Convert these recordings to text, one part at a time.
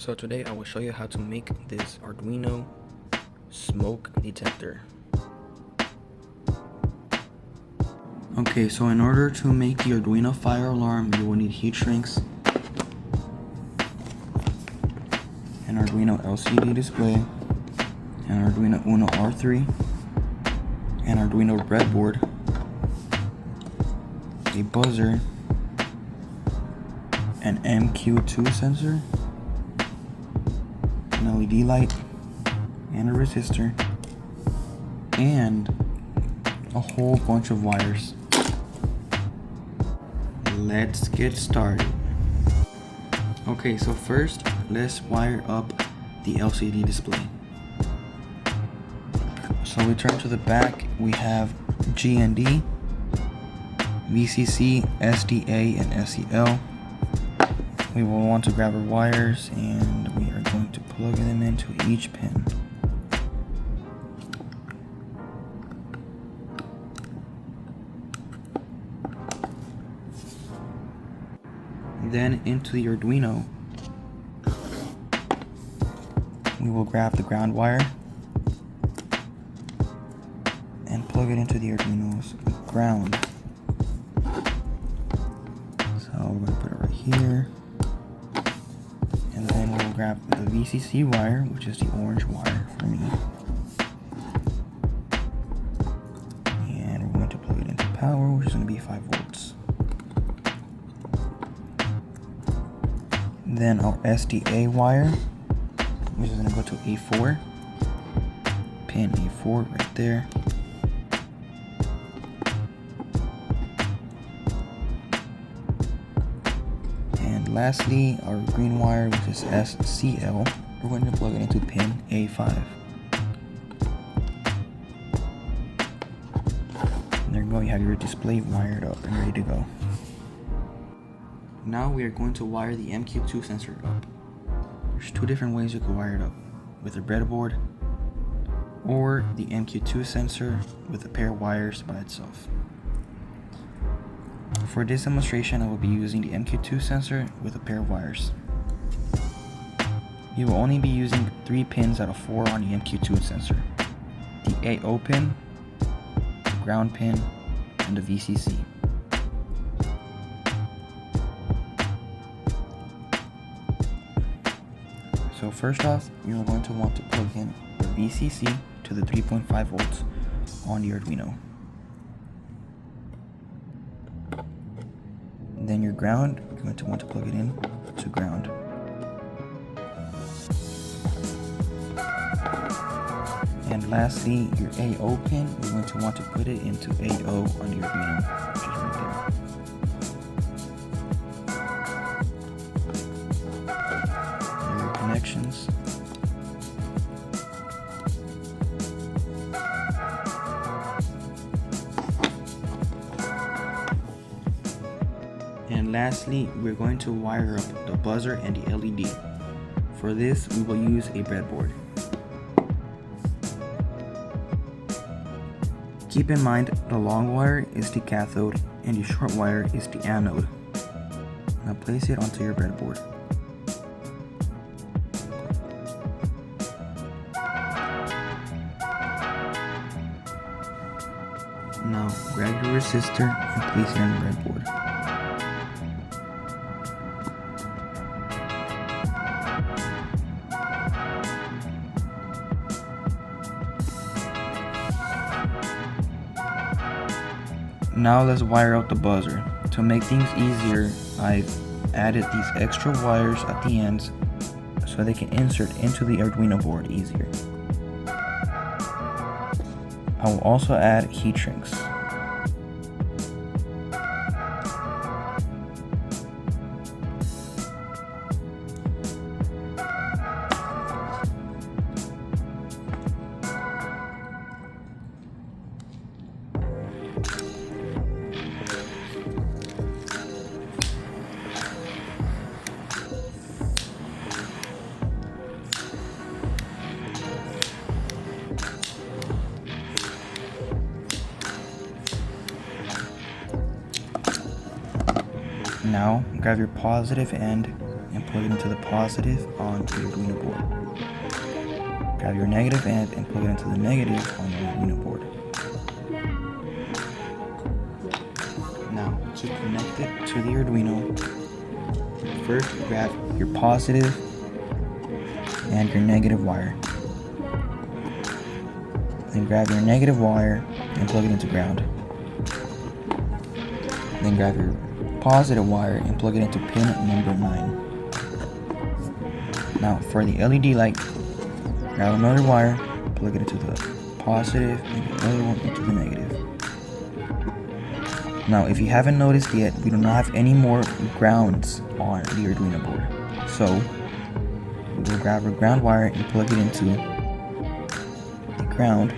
So today I will show you how to make this Arduino smoke detector. Okay, so in order to make the Arduino Fire Alarm, you will need heat shrinks, an Arduino LCD display, an Arduino Uno R3, an Arduino breadboard, a buzzer, an MQ2 sensor, an LED light, and a resistor, and a whole bunch of wires. Let's get started. Okay, so first let's wire up the LCD display. So we turn to the back, we have GND, VCC, SDA, and SEL. We will want to grab our wires and we are going to plug them into each pin. Then into the Arduino, we will grab the ground wire and plug it into the Arduino's ground. So we're going to put it right here. And then we'll grab the VCC wire, which is the orange wire for me. And we're going to plug it into power, which is going to be 5 volts. Then our SDA wire, which is going to go to A4. Pin A4 right there. And lastly, our green wire, which is SCL, we're going to plug it into pin A5. And there you go, you have your display wired up and ready to go. Now we are going to wire the MQ2 sensor up. There's 2 different ways you can wire it up, with a breadboard or the MQ2 sensor with a pair of wires by itself. For this demonstration, I will be using the MQ2 sensor with a pair of wires. You will only be using 3 pins out of 4 on the MQ2 sensor: the AO pin, the ground pin, and the VCC. So first off, you're going to want to plug in the VCC to the 3.5 volts on the Arduino. Then your ground, you're going to want to plug it in to ground. And lastly, your AO pin, you're going to want to put it into AO on the Arduino, which is right there. Connections. And lastly, we're going to wire up the buzzer and the LED. For this, we will use a breadboard. Keep in mind, the long wire is the cathode and the short wire is the anode. Now place it onto your breadboard. Now grab your resistor and place it on the breadboard. Now let's wire out the buzzer. To make things easier, I've added these extra wires at the ends so they can insert into the Arduino board easier. I will also add heat shrinks. Now grab your positive end and plug it into the positive on the Arduino board. Grab your negative end and plug it into the negative on the Arduino board. Now, to connect it to the Arduino, first grab your positive and your negative wire. Then grab your negative wire and plug it into ground. Then grab your positive wire and plug it into pin number 9. Now for the LED light, grab another wire, plug it into the positive and the other one into the negative. Now if you haven't noticed yet, we do not have any more grounds on the Arduino board. So we will grab our ground wire and plug it into the ground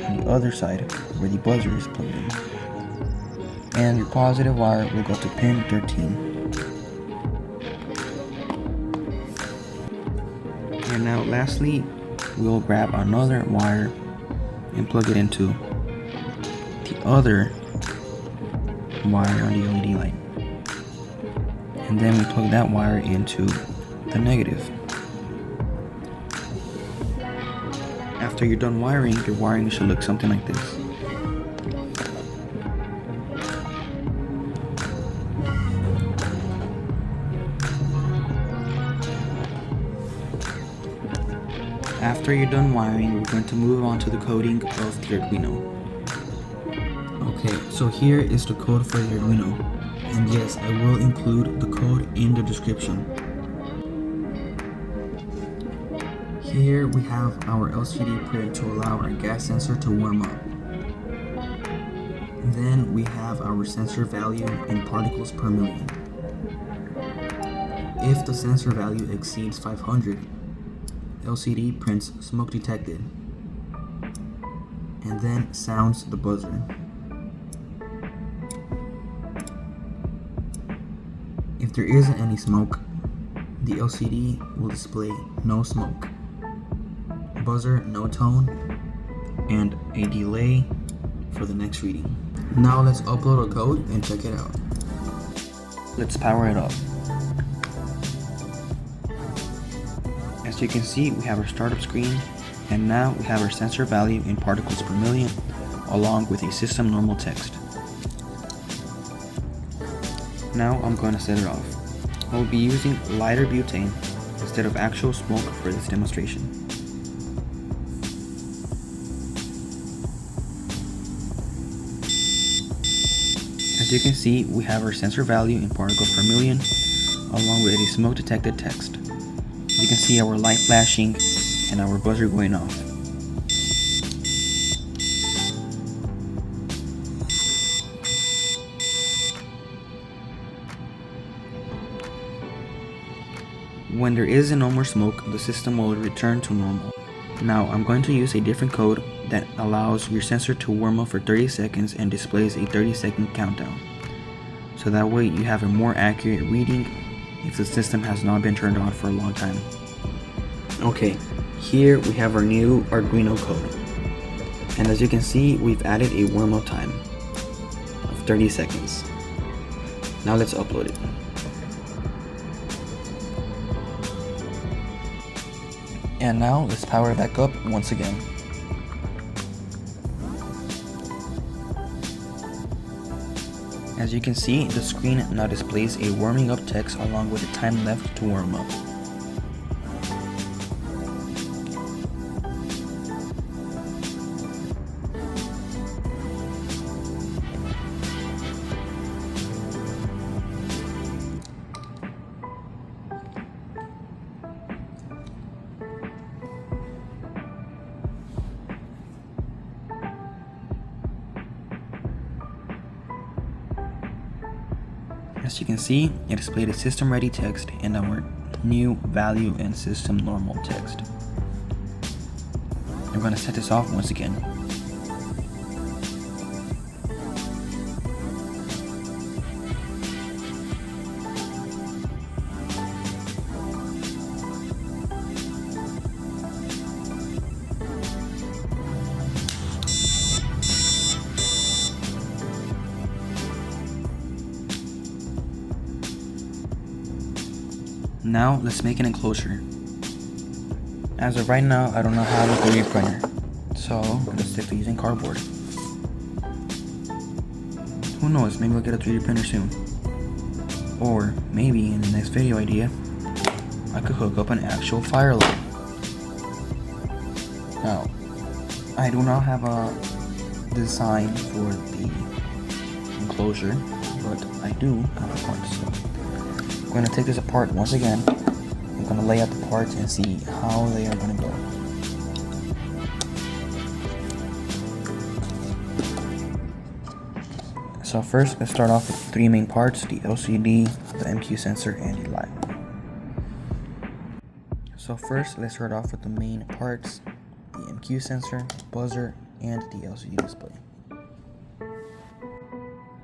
on the other side where the buzzer is plugged in. And your positive wire will go to pin 13. And now lastly, we'll grab another wire and plug it into the other wire on the LED light. And then we plug that wire into the negative. After you're done wiring, your wiring should look something like this. After you're done wiring, we're going to move on to the coding of the Arduino. Okay, so here is the code for the Arduino, and yes, I will include the code in the description. Here we have our LCD print to allow our gas sensor to warm up. Then we have our sensor value in particles per million. If the sensor value exceeds 500, LCD prints smoke detected and then sounds the buzzer. If there isn't any smoke, the LCD will display no smoke, buzzer no tone, and a delay for the next reading. Now let's upload a code and check it out. Let's power it up. As you can see, we have our startup screen, and now we have our sensor value in particles per million, along with a system normal text. Now I'm going to set it off. I will be using lighter butane instead of actual smoke for this demonstration. As you can see, we have our sensor value in particles per million, along with a smoke detected text. You can see our light flashing and our buzzer going off. When there is no more smoke, the system will return to normal. Now I'm going to use a different code that allows your sensor to warm up for 30 seconds and displays a 30-second countdown. So that way you have a more accurate reading if the system has not been turned on for a long time. Okay, here we have our new Arduino code. And as you can see, we've added a warm-up time of 30 seconds. Now let's upload it. And now let's power it back up once again. As you can see, the screen now displays a warming up text along with the time left to warm up. As you can see, it displayed a system ready text and our new value and system normal text. I'm going to set this off once again. Now let's make an enclosure. As of right now, I do not have a 3D printer, so I'm going to stick to using cardboard. Who knows, maybe we'll get a 3D printer soon. Or maybe in the next video idea, I could hook up an actual fire alarm. Now, I do not have a design for the enclosure, but I do have a part. So I'm going to take this apart once again. I'm going to lay out the parts and see how they are going to go. So first, let's start off with the three main parts: the LCD, the MQ sensor, and the light. So first, let's start off with the main parts: the MQ sensor, buzzer, and the LCD display.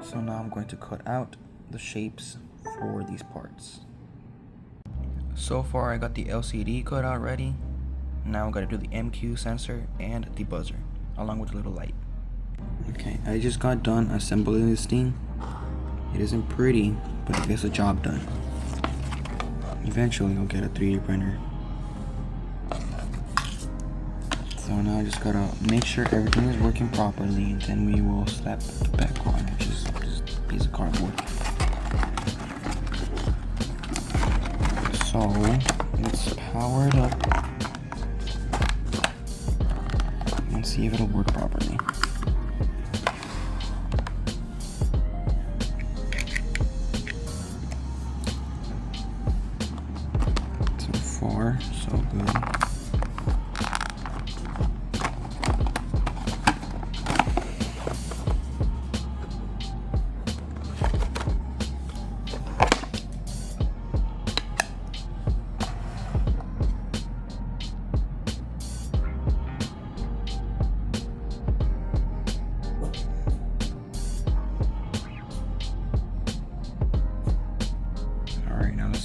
So now I'm going to cut out the shapes for these parts. So far I got the LCD cut out ready. Now I'm going to do the MQ sensor and the buzzer, along with the little light. Okay, I just got done assembling this thing. It isn't pretty, but it gets the job done. Eventually I'll get a 3D printer. So now I just gotta make sure everything is working properly, and then we will slap the back on, which is just a piece of cardboard. So let's power it up and see if it'll work properly. So far, so good.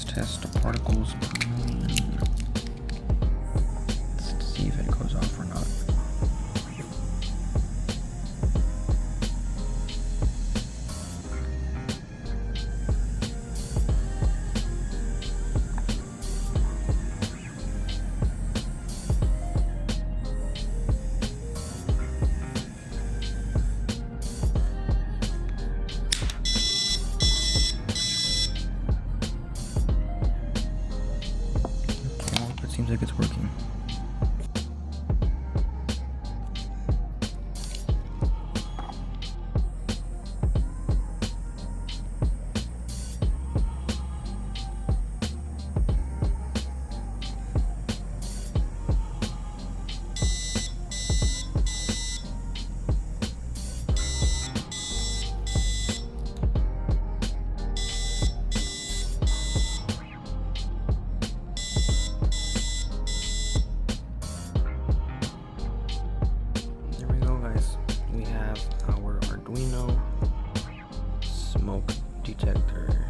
Test the particles. Let's see if it goes off or not. Seems like it's working. We have our Arduino smoke detector.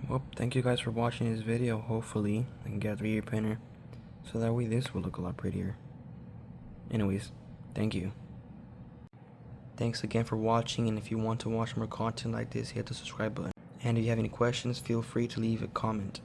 Well, thank you guys for watching this video. Hopefully I can get a 3D printer, so that way this will look a lot prettier. Anyways, thank you. Thanks again for watching, and if you want to watch more content like this, hit the subscribe button. And if you have any questions, feel free to leave a comment.